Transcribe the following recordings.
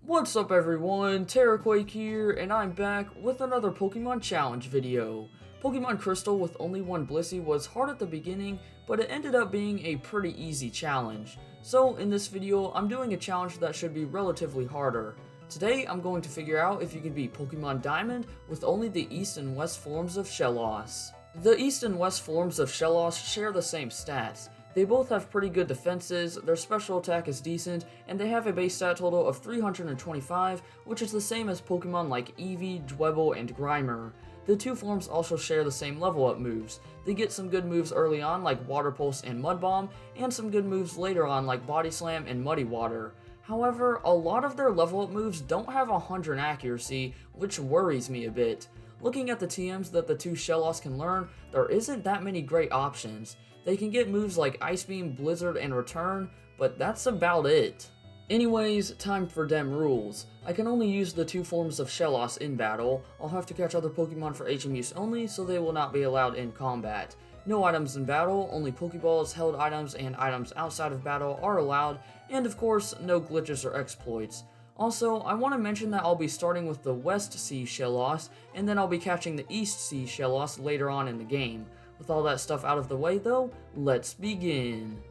What's up everyone, Terraquake here, and I'm back with another Pokemon Challenge video. Pokemon Crystal with only one Blissey was hard at the beginning, but it ended up being a pretty easy challenge. So in this video, I'm doing a challenge that should be relatively harder. Today, I'm going to figure out if you can beat Pokemon Diamond with only the East and West forms of Shellos. The East and West forms of Shellos share the same stats. They both have pretty good defenses, their special attack is decent, and they have a base stat total of 325, which is the same as Pokemon like Eevee, Dwebble, and Grimer. The two forms also share the same level up moves. They get some good moves early on like Water Pulse and Mud Bomb, and some good moves later on like Body Slam and Muddy Water. However, a lot of their level up moves don't have 100 accuracy, which worries me a bit. Looking at the TMs that the two Shellos can learn, there isn't that many great options. They can get moves like Ice Beam, Blizzard, and Return, but that's about it. Anyways, time for dem rules. I can only use the two forms of Shellos in battle. I'll have to catch other Pokemon for HM use only, so they will not be allowed in combat. No items in battle, only Pokeballs, held items, and items outside of battle are allowed, and of course, no glitches or exploits. Also, I want to mention that I'll be starting with the West Sea Shellos, and then I'll be catching the East Sea Shellos later on in the game. With all that stuff out of the way though, let's begin.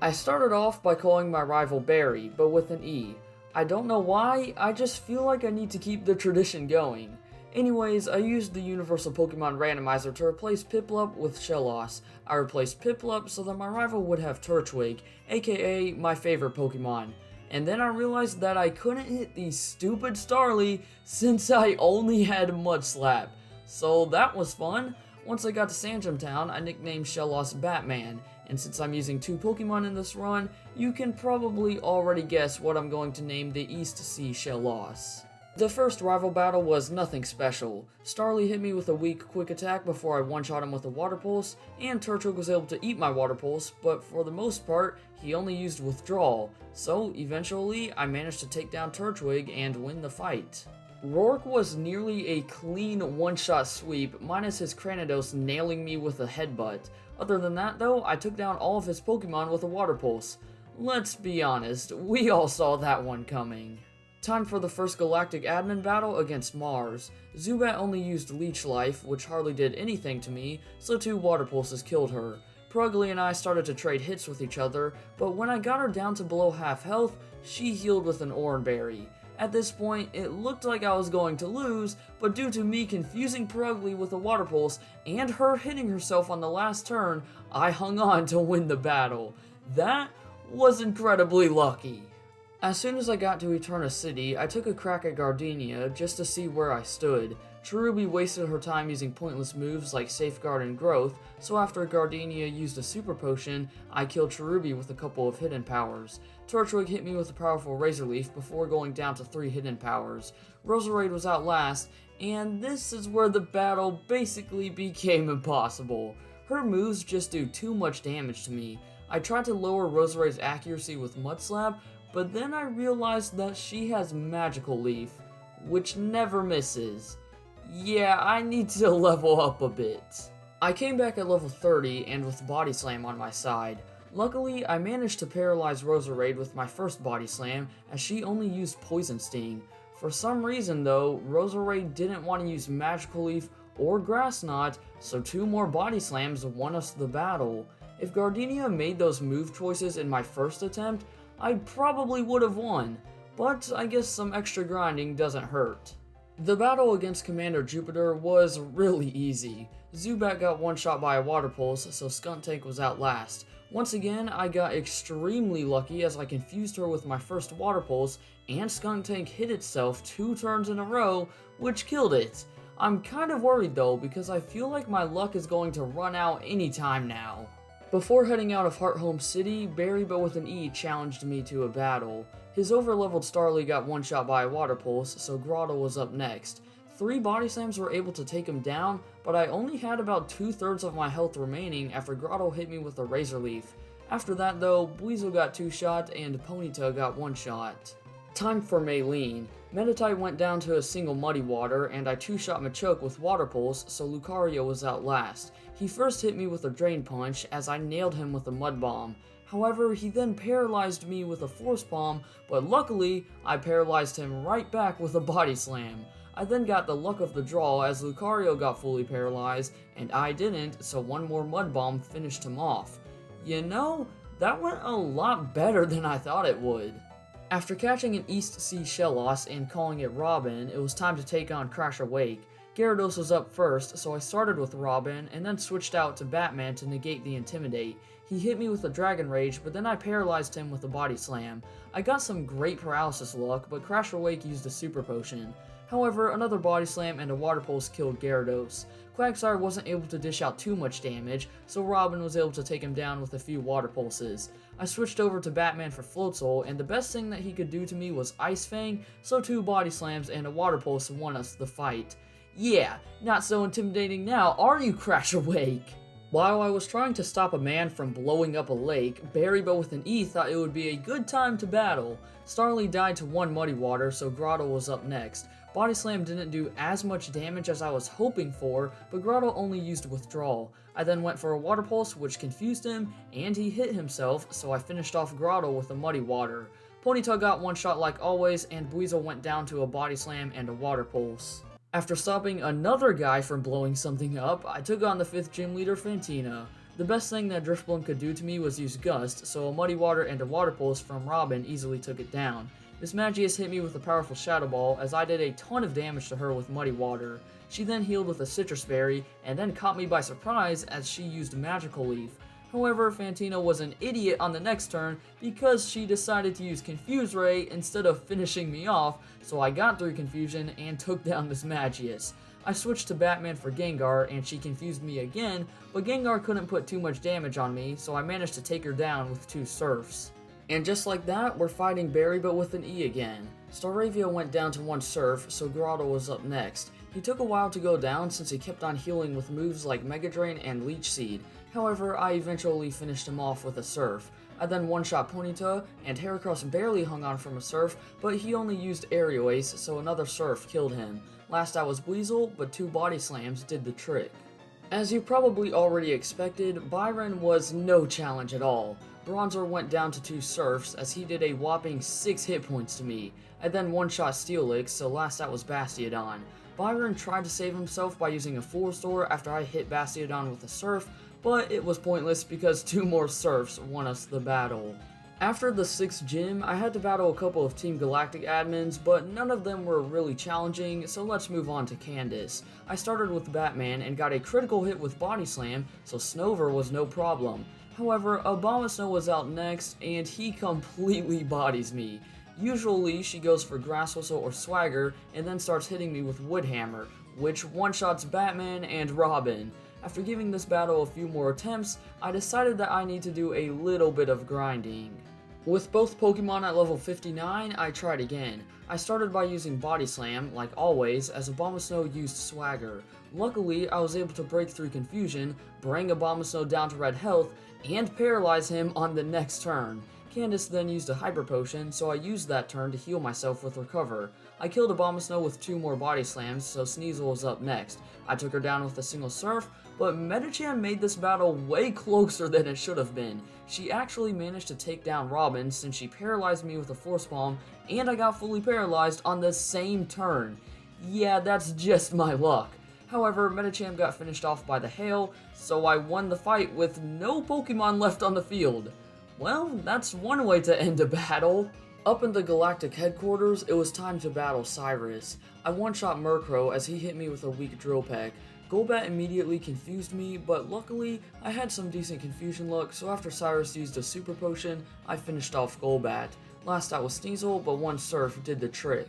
I started off by calling my rival Barry, but with an E. I don't know why, I just feel like I need to keep the tradition going. Anyways, I used the Universal Pokemon Randomizer to replace Piplup with Shellos. I replaced Piplup so that my rival would have Turtwig, aka my favorite Pokemon. And then I realized that I couldn't hit the stupid Starly since I only had Mud Slap. So that was fun. Once I got to Sandgem Town, I nicknamed Shellos Batman, and since I'm using two Pokemon in this run, you can probably already guess what I'm going to name the East Sea Shellos. The first rival battle was nothing special. Starly hit me with a weak quick attack before I one-shot him with a Water Pulse, and Turtwig was able to eat my Water Pulse, but for the most part, he only used Withdrawal, so eventually I managed to take down Turtwig and win the fight. Rourke was nearly a clean one-shot sweep, minus his Cranidos nailing me with a headbutt. Other than that though, I took down all of his Pokemon with a Water Pulse. Let's be honest, we all saw that one coming. Time for the first Galactic Admin battle against Mars. Zubat only used Leech Life, which hardly did anything to me, so two Water Pulses killed her. Pruggly and I started to trade hits with each other, but when I got her down to below half health, she healed with an Oran Berry. At this point, it looked like I was going to lose, but due to me confusing Pruggly with a Water Pulse and her hitting herself on the last turn, I hung on to win the battle. That was incredibly lucky. As soon as I got to Eterna City, I took a crack at Gardenia just to see where I stood. Cherubi wasted her time using pointless moves like Safeguard and Growth, so after Gardenia used a Super Potion, I killed Cherubi with a couple of hidden powers. Turtwig hit me with a powerful Razor Leaf before going down to 3 hidden powers. Roserade was out last, and this is where the battle basically became impossible. Her moves just do too much damage to me. I tried to lower Roserade's accuracy with Mud Slap, but then I realized that she has Magical Leaf, which never misses. Yeah, I need to level up a bit. I came back at level 30 and with Body Slam on my side. Luckily, I managed to paralyze Roserade with my first Body Slam as she only used Poison Sting. For some reason though, Roserade didn't want to use Magical Leaf or Grass Knot, so 2 more Body Slams won us the battle. If Gardenia made those move choices in my first attempt, I probably would have won, but I guess some extra grinding doesn't hurt. The battle against Commander Jupiter was really easy. Zubat got one-shot by a Water Pulse, so Skuntank was out last. Once again, I got extremely lucky as I confused her with my first Water Pulse, and Skuntank hit itself 2 turns in a row, which killed it. I'm kind of worried though, because I feel like my luck is going to run out anytime now. Before heading out of Hearthome City, Barry but with an E challenged me to a battle. His overleveled Starly got one-shot by a Water Pulse, so Grotto was up next. 3 Body Slams were able to take him down, but I only had about 2/3 of my health remaining after Grotto hit me with a Razor Leaf. After that though, Buizel got 2-shot and Ponyta got 1-shot. Time for Maylene. Meditite went down to a single Muddy Water, and I 2-shot Machoke with Water Pulse, so Lucario was out last. He first hit me with a Drain Punch, as I nailed him with a Mud Bomb. However, he then paralyzed me with a force palm, but luckily, I paralyzed him right back with a body slam. I then got the luck of the draw as Lucario got fully paralyzed, and I didn't, so one more mud bomb finished him off. You know, that went a lot better than I thought it would. After catching an East Sea Shellos and calling it Robin, it was time to take on Crash Awake. Gyarados was up first, so I started with Robin, and then switched out to Batman to negate the Intimidate. He hit me with a Dragon Rage, but then I paralyzed him with a Body Slam. I got some great paralysis luck, but Crash Awake used a Super Potion. However, another Body Slam and a Water Pulse killed Gyarados. Quagsire wasn't able to dish out too much damage, so Robin was able to take him down with a few Water Pulses. I switched over to Batman for Floatzel, and the best thing that he could do to me was Ice Fang, so 2 Body Slams and a Water Pulse won us the fight. Yeah, not so intimidating now, are you, Crash Awake? While I was trying to stop a man from blowing up a lake, Barrybo with an E thought it would be a good time to battle. Starly died to 1 Muddy Water, so Grotto was up next. Body Slam didn't do as much damage as I was hoping for, but Grotto only used Withdrawal. I then went for a Water Pulse, which confused him, and he hit himself, so I finished off Grotto with a Muddy Water. Ponyta got one shot like always, and Buizel went down to a Body Slam and a Water Pulse. After stopping another guy from blowing something up, I took on the 5th gym leader, Fantina. The best thing that Drifblim could do to me was use Gust, so a Muddy Water and a Water Pulse from Robin easily took it down. Miss Magius hit me with a powerful Shadow Ball, as I did a ton of damage to her with Muddy Water. She then healed with a Citrus Berry, and then caught me by surprise as she used Magical Leaf. However, Fantina was an idiot on the next turn because she decided to use Confuse Ray instead of finishing me off, so I got through Confusion and took down Miss Magius. I switched to Batman for Gengar, and she confused me again, but Gengar couldn't put too much damage on me, so I managed to take her down with 2 Surfs. And just like that, we're fighting Barry but with an E again. Staravia went down to 1 Surf, so Grotto was up next. He took a while to go down since he kept on healing with moves like Mega Drain and Leech Seed. However, I eventually finished him off with a Surf. I then one-shot Ponyta, and Heracross barely hung on from a Surf, but he only used Aerial Ace, so another Surf killed him. Last out was Buizel, but 2 Body Slams did the trick. As you probably already expected, Byron was no challenge at all. Bronzor went down to 2 Surfs, as he did a whopping 6 hit points to me. I then one-shot Steelix, so last out was Bastiodon. Byron tried to save himself by using a Full Restore after I hit Bastiodon with a Surf, but it was pointless because 2 more Surfs won us the battle. After the 6th gym, I had to battle a couple of Team Galactic admins, but none of them were really challenging, so let's move on to Candace. I started with Batman and got a critical hit with Body Slam, so Snover was no problem. However, Abomasnow was out next, and he completely bodies me. Usually, she goes for Grass Whistle or Swagger, and then starts hitting me with Wood Hammer, which one-shots Batman and Robin. After giving this battle a few more attempts, I decided that I need to do a little bit of grinding. With both Pokemon at level 59, I tried again. I started by using Body Slam, like always, as Abomasnow used Swagger. Luckily, I was able to break through Confusion, bring Abomasnow down to red health, and paralyze him on the next turn. Candace then used a Hyper Potion, so I used that turn to heal myself with Recover. I killed Abomasnow with 2 more Body Slams, so Sneasel was up next. I took her down with a single Surf, but Medicham made this battle way closer than it should have been. She actually managed to take down Robin since she paralyzed me with a Force Palm, and I got fully paralyzed on the same turn. Yeah, that's just my luck. However, Medicham got finished off by the Hail, so I won the fight with no Pokemon left on the field. Well, that's one way to end a battle. Up in the Galactic Headquarters, it was time to battle Cyrus. I one-shot Murkrow as he hit me with a weak Drill Peck. Golbat immediately confused me, but luckily, I had some decent confusion luck, so after Cyrus used a Super Potion, I finished off Golbat. Last out was Sneasel, but 1 Surf did the trick.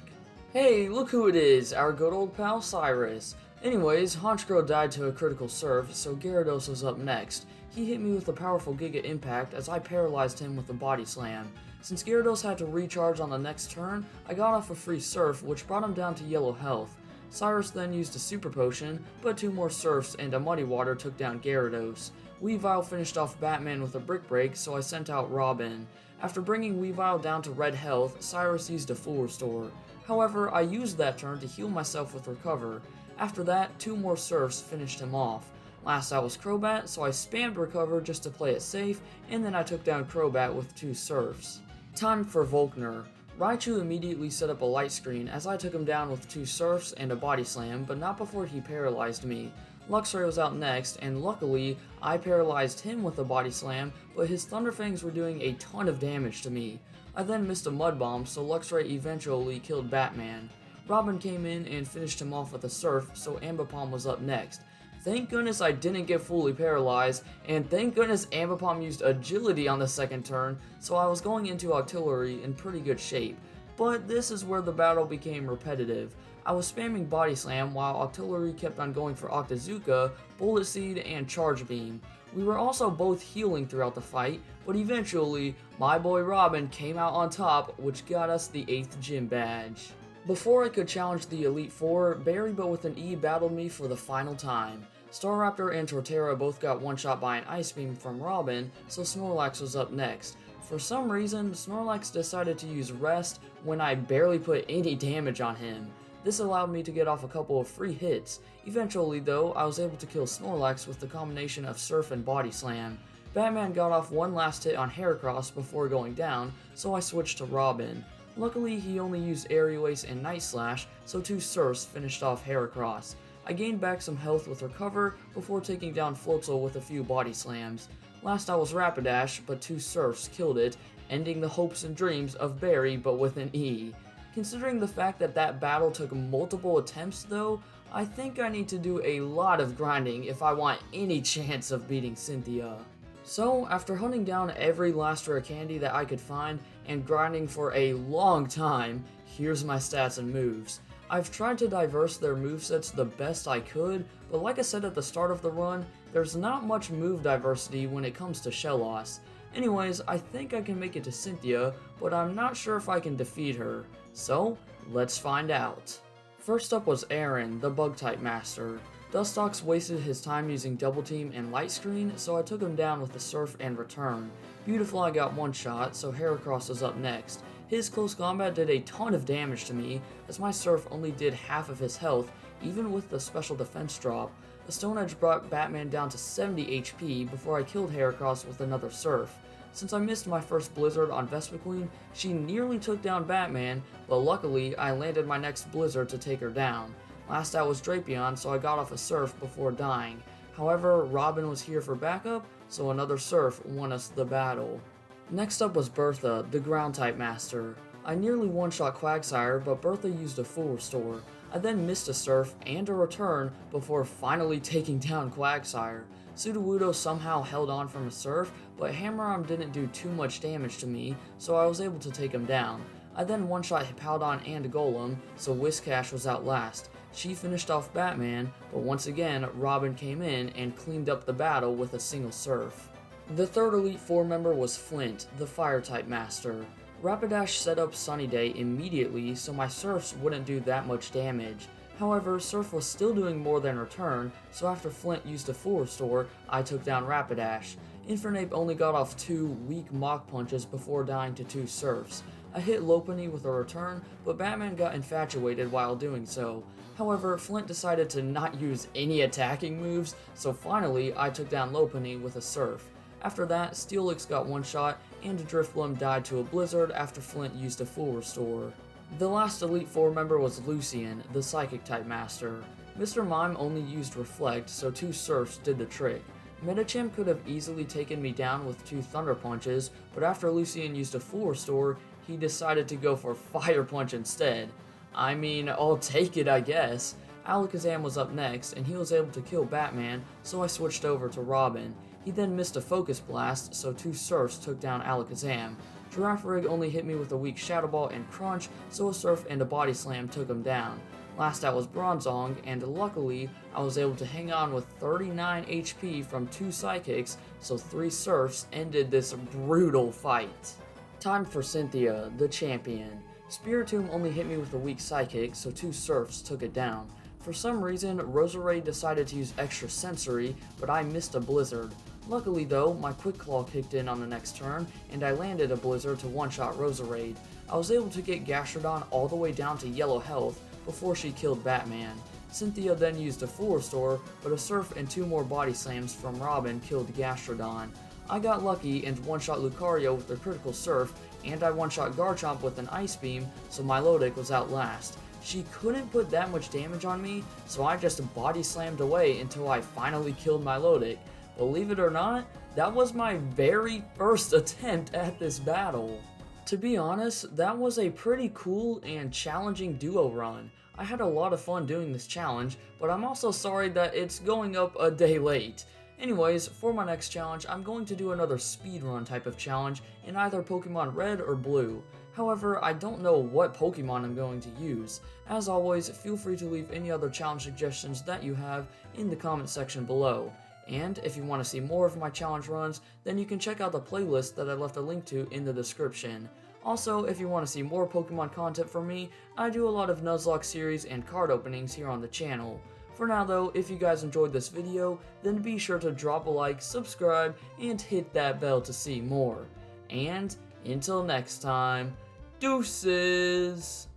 Hey, look who it is, our good old pal Cyrus. Anyways, Honchkrow died to a critical Surf, so Gyarados was up next. He hit me with a powerful Giga Impact as I paralyzed him with a Body Slam. Since Gyarados had to recharge on the next turn, I got off a free Surf, which brought him down to yellow health. Cyrus then used a Super Potion, but 2 more Surfs and a Muddy Water took down Gyarados. Weavile finished off Batman with a Brick Break, so I sent out Robin. After bringing Weavile down to red health, Cyrus used a Full Restore. However, I used that turn to heal myself with Recover. After that, 2 more Surfs finished him off. Last out was Crobat, so I spammed recover just to play it safe, and then I took down Crobat with 2 Surfs. Time for Volkner. Raichu immediately set up a light screen as I took him down with 2 Surfs and a Body Slam, but not before he paralyzed me. Luxray was out next, and luckily, I paralyzed him with a Body Slam, but his Thunder Fangs were doing a ton of damage to me. I then missed a Mud Bomb, so Luxray eventually killed Batman. Robin came in and finished him off with a Surf, so Ambipom was up next. Thank goodness I didn't get fully paralyzed, and thank goodness Ambipom used Agility on the second turn, so I was going into Octillery in pretty good shape. But this is where the battle became repetitive. I was spamming Body Slam while Octillery kept on going for Octazooka, Bullet Seed, and Charge Beam. We were also both healing throughout the fight, but eventually, my boy Robin came out on top, which got us the 8th gym badge. Before I could challenge the Elite Four, Barry but with an E battled me for the final time. Staraptor and Torterra both got one-shot by an Ice Beam from Robin, so Snorlax was up next. For some reason, Snorlax decided to use Rest when I barely put any damage on him. This allowed me to get off a couple of free hits. Eventually though, I was able to kill Snorlax with the combination of Surf and Body Slam. Batman got off one last hit on Heracross before going down, so I switched to Robin. Luckily, he only used Aerial Ace and Night Slash, so 2 Surfs finished off Heracross. I gained back some health with Recover before taking down Floatzel with a few Body Slams. Last out was Rapidash, but 2 Surfs killed it, ending the hopes and dreams of Barry but with an E. Considering the fact that that battle took multiple attempts though, I think I need to do a lot of grinding if I want any chance of beating Cynthia. So, after hunting down every last rare candy that I could find and grinding for a long time, here's my stats and moves. I've tried to diverse their movesets the best I could, but like I said at the start of the run, there's not much move diversity when it comes to Shellos. Anyways, I think I can make it to Cynthia, but I'm not sure if I can defeat her. So, let's find out. First up was Aaron, the Bug-type Master. Dustox wasted his time using Double Team and Light Screen, so I took him down with the Surf and Return. Beautifly got one shot, so Heracross was up next. His close combat did a ton of damage to me, as my Surf only did half of his health, even with the special defense drop. The Stone Edge brought Batman down to 70 HP before I killed Heracross with another Surf. Since I missed my first Blizzard on Vespiquen, she nearly took down Batman, but luckily I landed my next Blizzard to take her down. Last out was Drapion, so I got off a Surf before dying. However, Robin was here for backup, so another Surf won us the battle. Next up was Bertha, the Ground-type Master. I nearly one-shot Quagsire, but Bertha used a full restore. I then missed a Surf and a Return before finally taking down Quagsire. Sudowoodo somehow held on from a Surf, but Hammer-Arm didn't do too much damage to me, so I was able to take him down. I then one-shot Hippowdon and Golem, so Whiscash was out last. She finished off Batman, but once again, Robin came in and cleaned up the battle with a single Surf. The third Elite Four member was Flint, the Fire-type Master. Rapidash set up Sunny Day immediately, so my Surfs wouldn't do that much damage. However, Surf was still doing more than Return, so after Flint used a full restore, I took down Rapidash. Infernape only got off 2 weak Mach Punches before dying to 2 Surfs. I hit Lopunny with a Return, but Batman got infatuated while doing so. However, Flint decided to not use any attacking moves, so finally I took down Lopunny with a Surf. After that, Steelix got one shot, and Drifblim died to a Blizzard after Flint used a full restore. The last Elite Four member was Lucian, the Psychic-type Master. Mr. Mime only used Reflect, so 2 Surfs did the trick. Medicham could have easily taken me down with 2 Thunder Punches, but after Lucian used a full restore, he decided to go for Fire Punch instead. I mean, I'll take it, I guess. Alakazam was up next, and he was able to kill Batman, so I switched over to Robin. He then missed a Focus Blast, so 2 Surfs took down Alakazam. Girafarig only hit me with a weak Shadow Ball and Crunch, so a Surf and a Body Slam took him down. Last out was Bronzong, and luckily, I was able to hang on with 39 HP from 2 Psychics, so 3 Surfs ended this brutal fight. Time for Cynthia, the champion. Spiritomb only hit me with a weak Psychic, so 2 Surfs took it down. For some reason, Roserade decided to use extra sensory, but I missed a Blizzard. Luckily though, my Quick Claw kicked in on the next turn, and I landed a Blizzard to one-shot Roserade. I was able to get Gastrodon all the way down to yellow health before she killed Batman. Cynthia then used a full restore, but a surf and 2 more body slams from Robin killed Gastrodon. I got lucky and one-shot Lucario with a critical surf, and I one-shot Garchomp with an Ice Beam, so Milotic was out last. She couldn't put that much damage on me, so I just body slammed away until I finally killed Milotic. Believe it or not, that was my very first attempt at this battle. To be honest, that was a pretty cool and challenging duo run. I had a lot of fun doing this challenge, but I'm also sorry that it's going up a day late. Anyways, for my next challenge, I'm going to do another speedrun type of challenge in either Pokemon Red or Blue. However, I don't know what Pokemon I'm going to use. As always, feel free to leave any other challenge suggestions that you have in the comment section below. And if you want to see more of my challenge runs, then you can check out the playlist that I left a link to in the description. Also, if you want to see more Pokemon content from me, I do a lot of Nuzlocke series and card openings here on the channel. For now though, if you guys enjoyed this video, then be sure to drop a like, subscribe, and hit that bell to see more. And until next time, deuces!